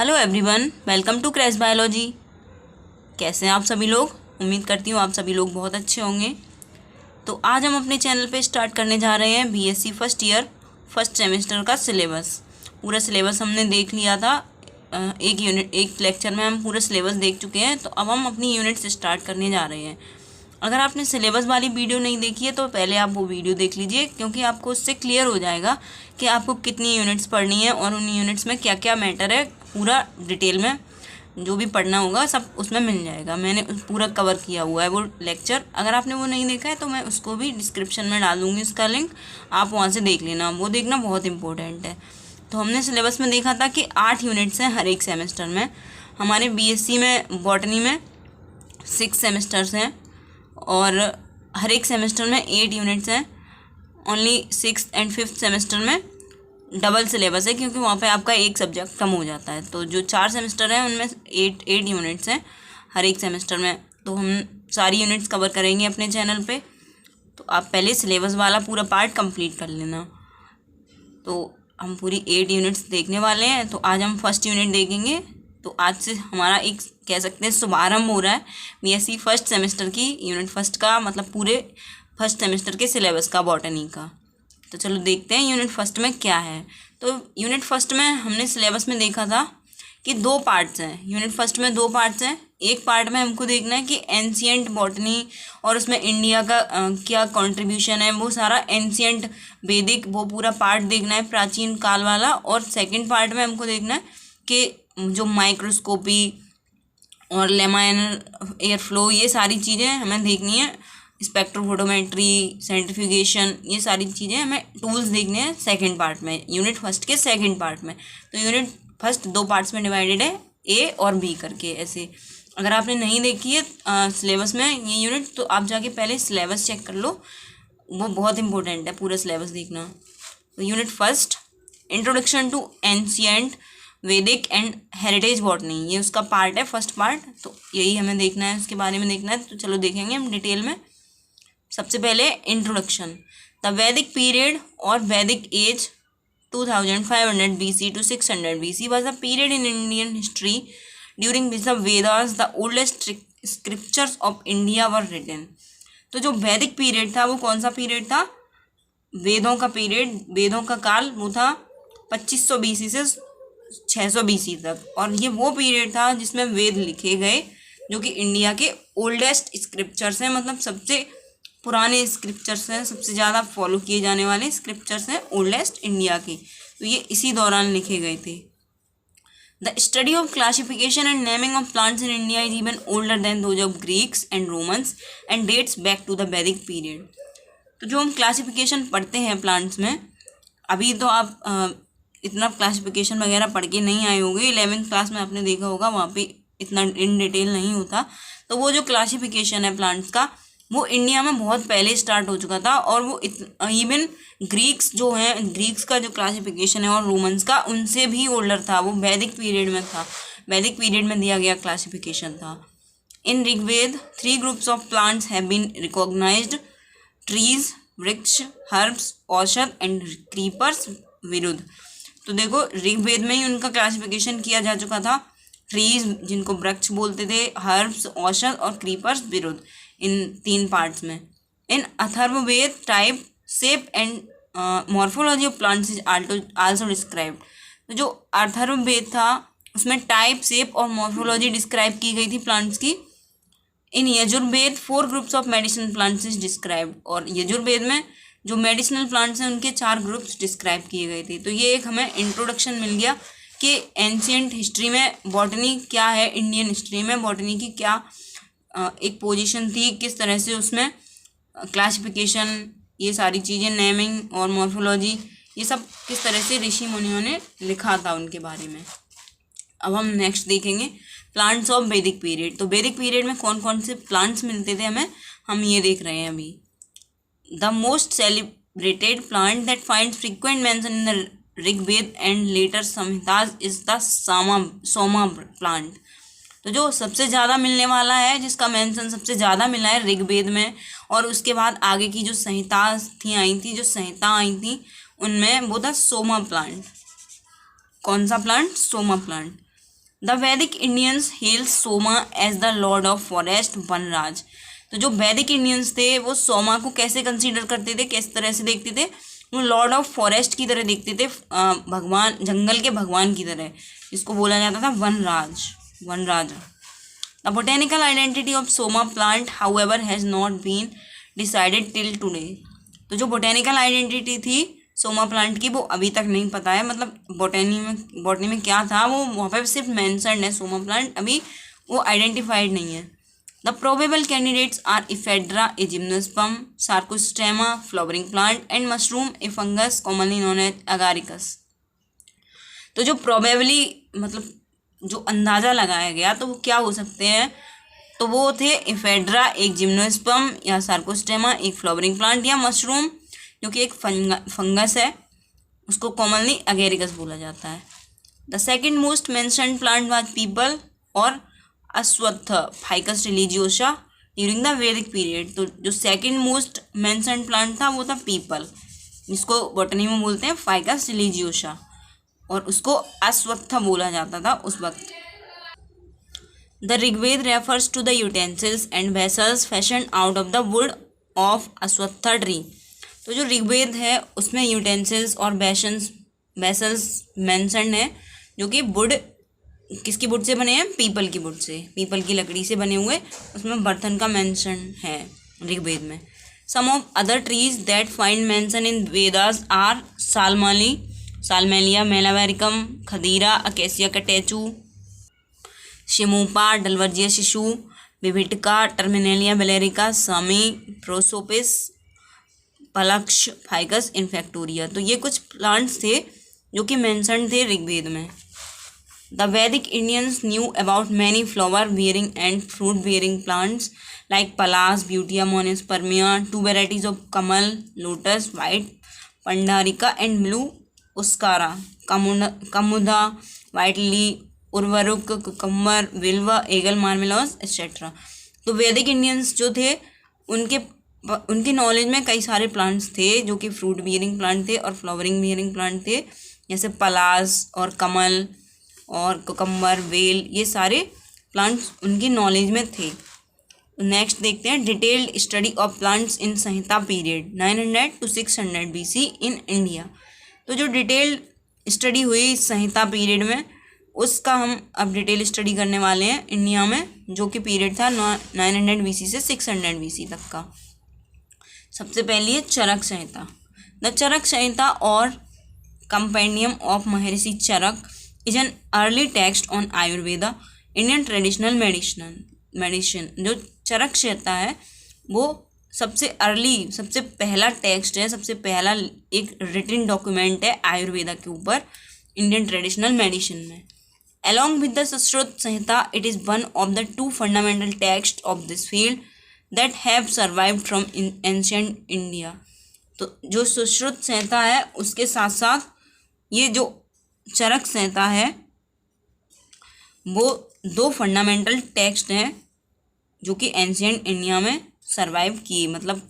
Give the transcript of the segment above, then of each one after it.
Hello everyone, welcome to crash biology. कैसे हैं आप सभी लोग? उम्मीद करती हूँ आप सभी लोग बहुत अच्छे होंगे। तो आज हम अपने चैनल पे स्टार्ट करने जा रहे हैं BSc first year first semester का सिलेबस। पूरा सिलेबस हमने देख लिया था। एक लेक्चर में हम पूरा सिलेबस देख चुके हैं। तो अब हम अपनी यूनिट से स्टार्ट करने जा रहे हैं। अगर आपने सिलेबस वाली वीडियो नहीं देखी है तो पहले आप वो वीडियो देख लीजिए, क्योंकि आपको उससे क्लियर हो जाएगा कि आपको कितनी यूनिट्स पढ़नी है और उन यूनिट्स में क्या क्या मैटर है। पूरा डिटेल में जो भी पढ़ना होगा सब उसमें मिल जाएगा। मैंने पूरा कवर किया हुआ है वो लेक्चर। अगर आपने वो नहीं देखा है तो मैं उसको भी डिस्क्रिप्शन में डाल दूँगी, उसका लिंक, आप वहाँ से देख लेना। वो देखना बहुत इंपॉर्टेंट है। तो हमने सिलेबस में देखा था कि 8 यूनिट्स हैं हर एक सेमेस्टर में। हमारे बीएससी में बॉटनी में 6 सेमेस्टर्स हैं और हर एक सेमेस्टर में 8 यूनिट्स हैं। Only 6th and 5th semester में डबल सिलेबस है, क्योंकि वहाँ पे आपका एक सब्जेक्ट कम हो जाता है। तो जो 4 सेमेस्टर हैं उनमें 8 यूनिट्स हैं हर एक सेमेस्टर में। तो हम सारी यूनिट्स कवर करेंगे अपने चैनल पे। तो आप पहले सिलेबस वाला पूरा पार्ट कंप्लीट कर लेना। तो हम पूरी 8 यूनिट्स देखने वाले हैं। तो आज हम फर्स्ट यूनिट देखेंगे। तो आज से हमारा एक कह सकते हैं शुभारंभ हो रहा है बीएससी फर्स्ट सेमेस्टर की, यूनिट फर्स्ट का, मतलब पूरे फर्स्ट सेमेस्टर के सिलेबस का, बॉटनी का। तो चलो देखते हैं यूनिट फर्स्ट में क्या है। तो यूनिट फर्स्ट में हमने सिलेबस में देखा था कि 2 पार्ट्स हैं। यूनिट फर्स्ट में 2 पार्ट्स हैं। एक पार्ट में हमको देखना है कि एंशियंट बॉटनी और उसमें इंडिया का क्या कंट्रीब्यूशन है, वो सारा एंशियंट वैदिक वो पूरा पार्ट देखना है, प्राचीन काल वाला। और सेकंड पार्ट में हमको देखना है कि जो माइक्रोस्कोपी और लेमाइनर एयर फ्लो, ये सारी चीज़ें हमें देखनी है। स्पेक्ट्रोफोटोमेट्री, सेंट्रीफ्यूगेशन, ये सारी चीज़ें हमें टूल्स देखने हैं सेकंड पार्ट में, यूनिट फर्स्ट के सेकंड पार्ट में। तो यूनिट फर्स्ट 2 पार्ट्स में डिवाइडेड है, ए और बी करके। ऐसे अगर आपने नहीं देखी है सिलेबस में ये यूनिट, तो आप जाके पहले सिलेबस चेक कर लो, वो बहुत इंपॉर्टेंट है पूरा सिलेबस देखना। तो unit first, introduction to ancient Vedic and heritage botany, ये उसका पार्ट है, फर्स्ट पार्ट। तो यही हमें देखना है, उसके बारे में देखना है। तो चलो देखेंगे हम डिटेल में। सबसे पहले इंट्रोडक्शन। द वैदिक पीरियड और वैदिक as 2500 BC to 600 BC was a period in Indian history during which the Vedas, the oldest scriptures of India, were written। तो जो वैदिक पीरियड था वो कौन सा पीरियड था? वेदों का पीरियड, वेदों का काल, वो था 2500 BC से 600 BC तक। और ये वो पीरियड था जिसमें वेद लिखे गए, जो कि इंडिया के ओल्डेस्ट स्क्रिप्चर्स हैं, मतलब सबसे पुराने स्क्रिप्चर्स हैं, सबसे ज़्यादा फॉलो किए जाने वाले स्क्रिप्चर्स हैं ओल्डेस्ट इंडिया के। तो ये इसी दौरान लिखे गए थे। The study of classification and naming of plants in India is even older than those of Greeks and Romans and dates back to the Vedic period. तो जो हम क्लासिफिकेशन पढ़ते हैं प्लांट्स में, अभी तो आप इतना क्लासिफिकेशन वगैरह पढ़ के नहीं आए होंगे। 11th क्लास में आपने देखा होगा, वहाँ पे इतना इन डिटेल नहीं होता। तो वो जो क्लासिफिकेशन है प्लांट्स का, वो इंडिया में बहुत पहले स्टार्ट हो चुका था। और वो इवन ग्रीक्स जो हैं, ग्रीक्स का जो क्लासिफिकेशन है और रोमन्स का, उनसे भी ओल्डर था। वो वैदिक पीरियड में था, वैदिक पीरियड में दिया गया क्लासिफिकेशन था। In Rigveda 3 groups of plants have been recognised: trees, वृक्ष, हर्ब्स, औषध एंड क्रीपर्स, विरुद्ध। तो देखो ऋग्वेद में ही उनका क्लासिफिकेशन किया जा चुका था। ट्रीज जिनको वृक्ष बोलते थे, हर्ब्स, औषध, और क्रीपर्स, विरुद्ध, इन 3 पार्ट्स में। In Atharvaveda type, shape and morphology of plants is also described. तो जो अथर्ववेद था उसमें टाइप, शेप और मॉर्फोलॉजी डिस्क्राइब की गई थी प्लांट्स की। In Yajurveda 4 groups of medicinal plants is described. और यजुर्वेद में जो मेडिसिनल प्लांट्स हैं उनके 4 ग्रुप्स डिस्क्राइब किए गए थे। तो ये एक हमें इंट्रोडक्शन मिल गया कि एंशियंट हिस्ट्री में बॉटनी क्या है, इंडियन हिस्ट्री में बॉटनी की क्या एक पोजीशन थी, किस तरह से उसमें क्लासिफिकेशन, ये सारी चीज़ें, नेमिंग और मॉर्फोलॉजी, ये सब किस तरह से ऋषि मुनियों ने लिखा था उनके बारे में। अब हम नेक्स्ट देखेंगे प्लांट्स ऑफ वैदिक पीरियड। तो वैदिक पीरियड में कौन कौन से प्लांट्स मिलते थे हमें, हम ये देख रहे हैं अभी। The most celebrated plant that finds frequent mention in the Rigveda and later Samhitas is the soma plant. तो जो सबसे ज़्यादा मिलने वाला है, जिसका मेंशन सबसे ज़्यादा मिला है ऋग्वेद में, और उसके बाद आगे की जो संहिता आई थी उनमें वो था सोमा प्लांट। कौन सा plant? Soma plant. The Vedic Indians hail Soma as the lord of forest वनराज। तो जो वैदिक इंडियंस थे वो सोमा को कैसे कंसीडर करते थे, किस तरह से देखते थे, वो लॉर्ड ऑफ फॉरेस्ट की तरह देखते थे, भगवान, जंगल के भगवान की तरह, जिसको बोला जाता था वनराज, वनराज। The botanical identity of Soma plant however has not been decided till today. तो जो बोटेनिकल आइडेंटिटी थी सोमा प्लांट की वो अभी तक नहीं पता है, मतलब बॉटनी में क्या था वो वहाँ पे सिर्फ मेंशन्ड है, सोमा प्लांट अभी वो आइडेंटिफाइड नहीं है। The probable candidates are ephedra, a gymnosperm, sarcostemma, flowering plant and mushroom, a fungus commonly known as agaricus. तो जो प्रोबेबली मतलब जो अंदाज़ा लगाया गया तो वो क्या हो सकते हैं, तो वो थे इफेड्रा, एक जिम्नोस्पर्म या सार्कोस्टेमा, एक फ्लावरिंग प्लांट या मशरूम जो कि एक फंगस है, उसको कॉमनली अगेरिकस बोला जाता है। The second most mentioned plant was people और अश्वत्थ, ficus religiosa during the Vedic period. तो जो सेकेंड मोस्ट मेंशन्ड प्लांट था वो था पीपल, जिसको बॉटनी में बोलते हैं फाइकस रिलीजियोसा, और उसको अश्वत्थ बोला जाता था उस वक्त। The Rigveda refers to the utensils and vessels fashion out of the wood of ashvattha tree. तो जो ऋग्वेद है उसमें यूटेंसिल्स और वेसल्स मेंशन्ड है, जो कि वुड, किसकी वुड से बने हैं, पीपल की वुड से, पीपल की लकड़ी से बने हुए, उसमें बर्तन का मेंशन है ऋग्वेद में। Some of other trees that find mention in Vedas are salmalia malabaricum, khadira, acacia catechu, shimshapa, dalbergia sissoo, bibhitaka, terminalia bellerica, shami, prosopis, plaksha, ficus infectoria. तो ये कुछ प्लांट्स थे जो कि मेंशन्ड थे ऋग्वेद में। The Vedic Indians knew about many flower bearing and fruit bearing plants like palash, butea monosperma, 2 varieties of kamal, lotus, white pundarika and blue uskara, kumuda, white lily, urvaruk, cucumber, bilva, aegle, marmelos etcetera. तो Vedic Indians जो थे उनकी knowledge में कई सारे plants थे जो कि फ्रूट बियरिंग प्लांट थे और फ्लावरिंग बियरिंग प्लांट थे, जैसे पलास और कमल और कुकुम्बर, वेल, ये सारे प्लांट्स उनकी नॉलेज में थे। नेक्स्ट देखते हैं detailed study of plants in Samhita period 900 to 600 BC in India. तो जो डिटेल्ड स्टडी हुई संहिता पीरियड में, उसका हम अब डिटेल स्टडी करने वाले हैं इंडिया में, जो कि पीरियड था 900 BC से 600 BC तक का। सबसे पहली है चरक संहिता। द चरक संहिता और compendium of Maharshi Charak is an early text on Ayurveda, Indian traditional medicine. जो चरक संहिता है वो सबसे अर्ली, सबसे पहला टेक्स्ट है, सबसे पहला एक रिटन डॉक्यूमेंट है आयुर्वेदा के ऊपर, इंडियन ट्रेडिशनल मेडिसिन में। Along with the Sushruta Samhita, it is one of the 2 fundamental texts of this field that have survived from ancient India। तो जो सुश्रुत संहिता है उसके साथ साथ ये जो चरक संहिता है वो 2 फंडामेंटल टेक्स्ट हैं जो कि एंशियंट इंडिया में सरवाइव किए, मतलब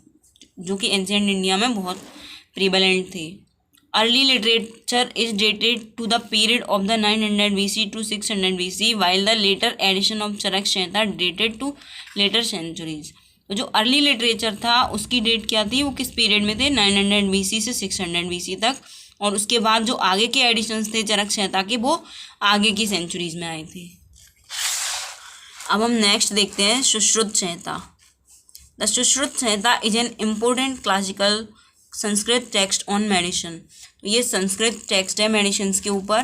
जो कि एंशियंट इंडिया में बहुत प्रीवेलेंट थे। Early literature is dated to the period of the 900 BC to 600 BC, while the later edition of Charaka Samhita dated to later centuries. तो जो अर्ली लिटरेचर था उसकी डेट क्या थी, वो किस पीरियड में थे, 900 BC से 600 BC तक, और उसके बाद जो आगे के एडिशंस थे चरक संहिता के वो आगे की सेंचुरीज में आए थे। अब हम नेक्स्ट देखते हैं Sushruta Samhita. The Sushruta Samhita is an important classical Sanskrit text on medicine. तो ये संस्कृत टेक्स्ट है मेडिसिन के ऊपर,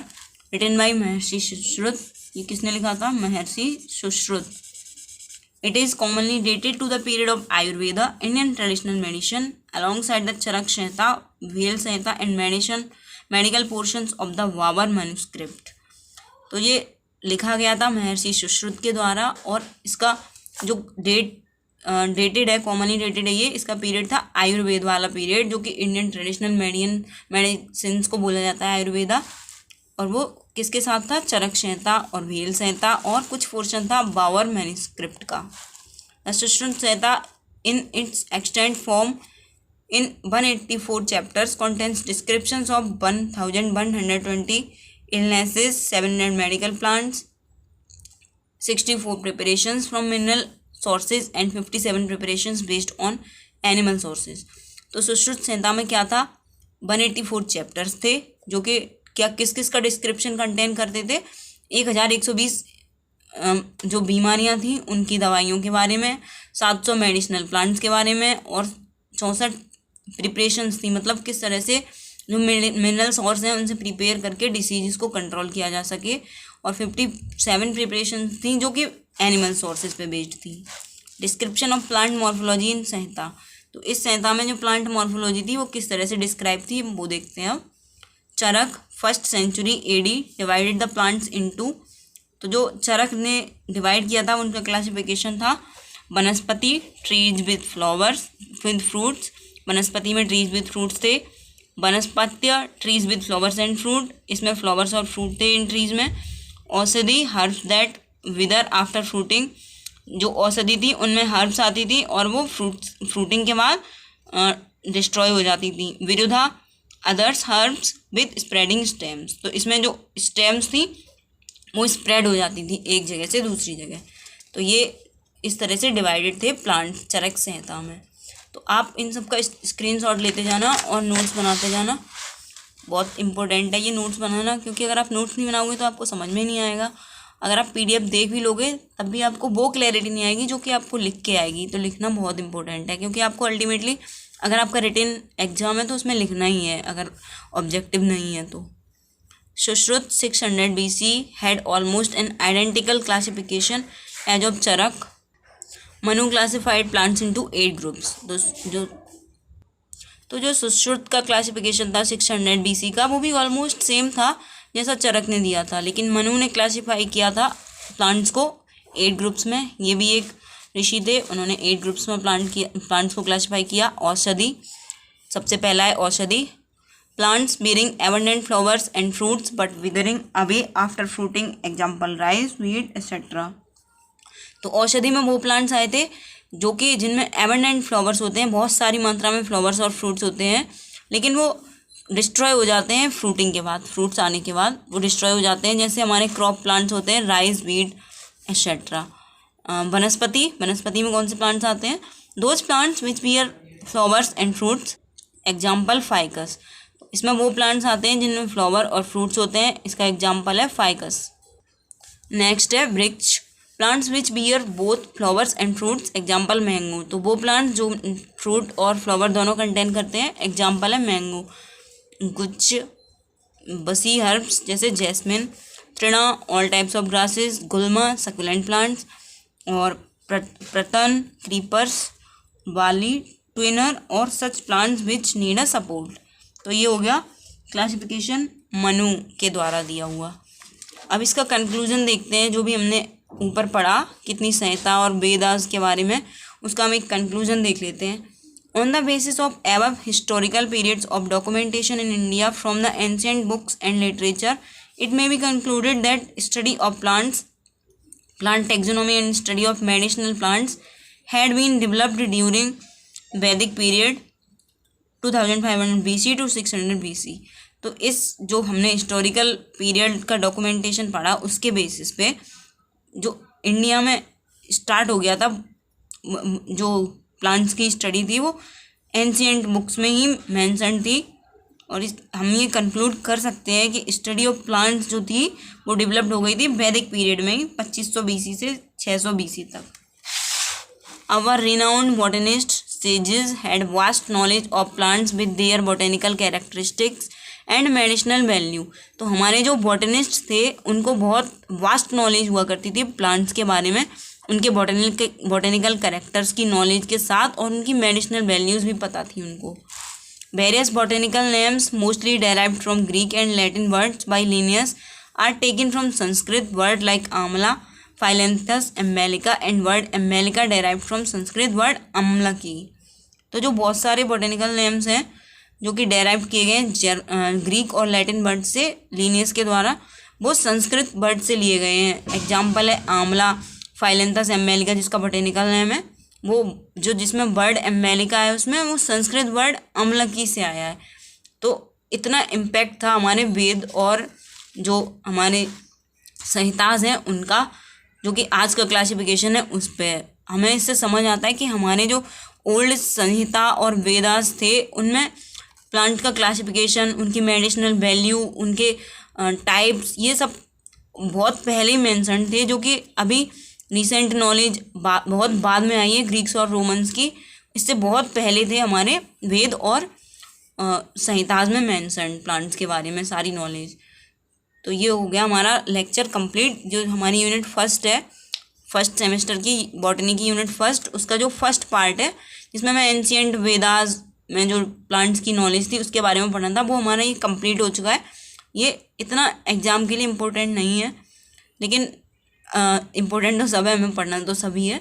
रिटन बाय महर्षि सुश्रुत। ये किसने लिखा था, Maharshi Sushruta. It is commonly dated to the period of Ayurveda, Indian traditional medicine, alongside the Charaka Samhita, वेल Samhita and medical portions of the Bower manuscript. तो ये लिखा गया था महर्षि सुश्रुत के द्वारा, और इसका जो डेटेड है, कॉमनली डेटेड है ये, इसका पीरियड था आयुर्वेद वाला पीरियड, जो कि इंडियन ट्रेडिशनल मेडिसिन को बोला जाता है आयुर्वेदा। और वो किसके साथ था, चरक संहिता और वेल संहिता, और कुछ पोर्शन था वावर मैन्युस्क्रिप्ट का। The Sushruta Samhita in its extant form in 184 chapters contains descriptions of 1120 illnesses, 700 medical plants, 64 preparations from mineral sources and 57 preparations based on animal sources। तो सुश्रुत संहिता में क्या था, 184 चैप्टर्स थे जो कि क्या किस किस का डिस्क्रिप्शन कंटेन करते थे, 1120 जो बीमारियां थी उनकी दवाइयों के बारे में, 700 मेडिसिनल प्लांट्स के बारे में, और 64 प्रिपरेशंस थी, मतलब किस तरह से जो मिनरल सोर्स हैं उनसे प्रिपेयर करके डिसीज़ को कंट्रोल किया जा सके, और 57 प्रिपरेशन थी जो कि एनिमल सोर्सेज पे बेस्ड थी। डिस्क्रिप्शन ऑफ प्लांट मॉर्फोलॉजी इन संहिता, तो इस संहिता में जो प्लांट मॉर्फोलॉजी थी वो किस तरह से डिस्क्राइब थी वो देखते हैं अब। Charaka 1st century AD divided the plants into, तो जो चरक ने डिवाइड किया था उनका क्लासिफिकेशन था vanaspati, trees with flowers with fruits, वनस्पति में ट्रीज विद फ्रूट्स थे, vanaspatya trees with flowers and fruit, इसमें फ्लावर्स और फ्रूट थे इन ट्रीज में, aushadhi herbs that wither after fruiting, जो औषधि थी उनमें हर्ब्स आती थी और वो फ्रूटिंग के बाद डिस्ट्रॉय हो जाती थी, viruddha others herbs with spreading stems, तो इसमें जो स्टेम्स थी वो स्प्रेड हो जाती थी एक जगह से दूसरी जगह। तो ये इस तरह से डिवाइडेड थे प्लांट चरक संहिता में। तो आप इन सब का स्क्रीनशॉट लेते जाना और नोट्स बनाते जाना, बहुत इंपॉर्टेंट है ये नोट्स बनाना, क्योंकि अगर आप नोट्स नहीं बनाओगे तो आपको समझ में नहीं आएगा। अगर आप PDF देख भी लोगे तब भी आपको वो क्लैरिटी नहीं आएगी जो कि आपको लिख के आएगी। तो लिखना बहुत इंपॉर्टेंट है, क्योंकि आपको अल्टीमेटली अगर आपका रिटन एग्जाम है तो उसमें लिखना ही है, अगर ऑब्जेक्टिव नहीं है तो। Sushruta 600 BC had almost an identical classification as of Charaka. Manu classified plants into 8 groups. तो जो सुश्रुत का क्लासिफिकेशन था 600 BC का, वो भी ऑलमोस्ट सेम था जैसा चरक ने दिया था, लेकिन मनु ने क्लासिफाई किया था प्लांट्स को 8 ग्रुप्स में। ये भी एक ऋषि थे, उन्होंने 8 ग्रुप्स में प्लांट्स को क्लासिफाई किया। औषधि, सबसे पहला है औषधि, plants bearing abundant flowers and fruits but withering away after fruiting, example rice, wheat, etc. तो औषधि में वो प्लांट्स आए थे जो कि जिनमें एबंडेंट फ्लावर्स होते हैं, बहुत सारी मात्रा में फ्लावर्स और फ्रूट्स होते हैं, लेकिन वो डिस्ट्रॉय हो जाते हैं फ्रूटिंग के बाद, फ्रूट्स आने के बाद वो डिस्ट्रॉय हो जाते हैं। जैसे हमारे क्रॉप प्लांट्स होते हैं राइस, वीट, एक्सेट्रा। वनस्पति में कौन से प्लांट्स आते हैं, those plants which beer flowers and fruits, example ficus. इसमें वो प्लांट्स आते हैं जिनमें फ्लावर और फ्रूट्स होते हैं, इसका एग्जाम्पल है फाइकस। नेक्स्ट है वृक्ष, plants which bear both flowers and fruits, example mango. तो वो प्लांट्स जो फ्रूट और फ्लावर दोनों कंटेन करते हैं, एग्जाम्पल है मैंगो। गुच्छ, बसी हर्ब्स जैसे jasmine, trina, all types of grasses, gulma, succulent plants, और प्रतन, क्रीपर्स, वाली, ट्विनर और such plants which need a support. तो ये हो गया क्लासिफिकेशन मनु के द्वारा दिया हुआ। अब इसका कंक्लूजन देखते हैं, जो भी हमने ऊपर पढ़ा कितनी संहिता और वेदास के बारे में, उसका हम एक कंक्लूजन देख लेते हैं। On the basis of above historical periods of documentation in India from the ancient books and literature, it may be concluded that study of plants, plant taxonomy and study of medicinal plants had been developed during Vedic period 2500 BC to 600 BC। तो इस जो हमने historical period का documentation पढ़ा उसके basis पे जो India में स्टार्ट हो गया था जो प्लांट्स की स्टडी थी वो एंशिएंट बुक्स में ही मेंशन थी, और हम ये कंक्लूड कर सकते हैं कि स्टडी ऑफ प्लांट्स जो थी वो डेवलप्ड हो गई थी वैदिक पीरियड में ही, 2500 BC से 600 BC तक। Our renowned botanist sages had vast knowledge of plants with their botanical characteristics and medicinal value. तो हमारे जो बॉटनिस्ट थे उनको बहुत वास्ट नॉलेज हुआ करती थी प्लांट्स के बारे में, उनके बॉटेनिकल कैरेक्टर्स की नॉलेज के साथ, और उनकी मेडिसिनल वैल्यूज़ भी पता थी उनको। Various botanical names, mostly derived from Greek and Latin words by Linnaeus, are taken from Sanskrit word like amla, Phyllanthus, Ammalica, and word Ammalica derived from Sanskrit word amlaki। तो जो बहुत सारे botanical names हैं जो कि derive किए गए Greek और लैटिन वर्ड से लीनियस के द्वारा, वो संस्कृत वर्ड से लिए गए हैं। एग्जाम्पल है आंवला, फाइलेंथस, एम्मेलिका जिसका बॉटेनिकल नेम है, वो जो जिसमें वर्ड एम्मेलिका है उसमें वो संस्कृत वर्ड अम्लकी से आया है। तो इतना इम्पैक्ट था हमारे वेद और जो हमारे संहिताज हैं उनका, जो कि आज का क्लासिफिकेशन है उस पर। हमें इससे समझ आता है कि हमारे जो ओल्ड संहिता और वेदास थे उनमें प्लांट का क्लासिफिकेशन, उनकी मेडिसिनल वैल्यू, उनके टाइप्स, ये सब बहुत पहले ही मेंशन थे, जो कि अभी रिसेंट नॉलेज बहुत बाद में आई है ग्रीक्स और रोमन्स की। इससे बहुत पहले थे हमारे वेद और संहिताज में मेंशन प्लांट्स के बारे में सारी नॉलेज। तो ये हो गया हमारा लेक्चर कंप्लीट। जो हमारी यूनिट फर्स्ट है, फर्स्ट सेमेस्टर की बॉटनी की यूनिट फर्स्ट, उसका जो फर्स्ट पार्ट है जिसमें मैं एंशिएंट वेदास में जो प्लांट्स की नॉलेज थी उसके बारे में पढ़ना था, वो हमारा ये कंप्लीट हो चुका है। ये इतना एग्ज़ाम के लिए इम्पोर्टेंट नहीं है, लेकिन इम्पोर्टेंट तो सब है, हमें पढ़ना तो सभी है।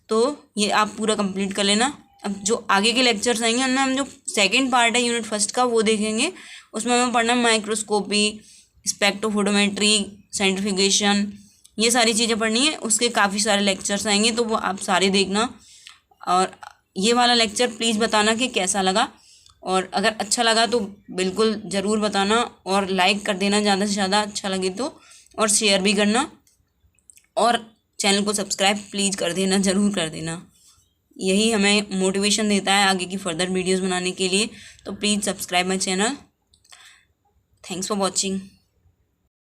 तो ये आप पूरा कंप्लीट कर लेना। अब जो आगे के लेक्चर्स आएंगे उनमें हम जो सेकंड पार्ट है यूनिट फर्स्ट का वो देखेंगे। उसमें हमें पढ़ना माइक्रोस्कोपी, स्पेक्ट्रोफोटोमेट्री, सेंट्रीफ्यूगेशन, ये सारी चीज़ें पढ़नी है। उसके काफ़ी सारे लेक्चर्स आएंगे, तो वो आप सारे देखना। और ये वाला लेक्चर प्लीज़ बताना कि कैसा लगा, और अगर अच्छा लगा तो बिल्कुल ज़रूर बताना, और लाइक कर देना ज़्यादा से ज़्यादा अच्छा लगे तो, और शेयर भी करना, और चैनल को सब्सक्राइब प्लीज़ कर देना, ज़रूर कर देना। यही हमें मोटिवेशन देता है आगे की फर्दर वीडियोस बनाने के लिए। तो please subscribe my channel. Thanks for watching.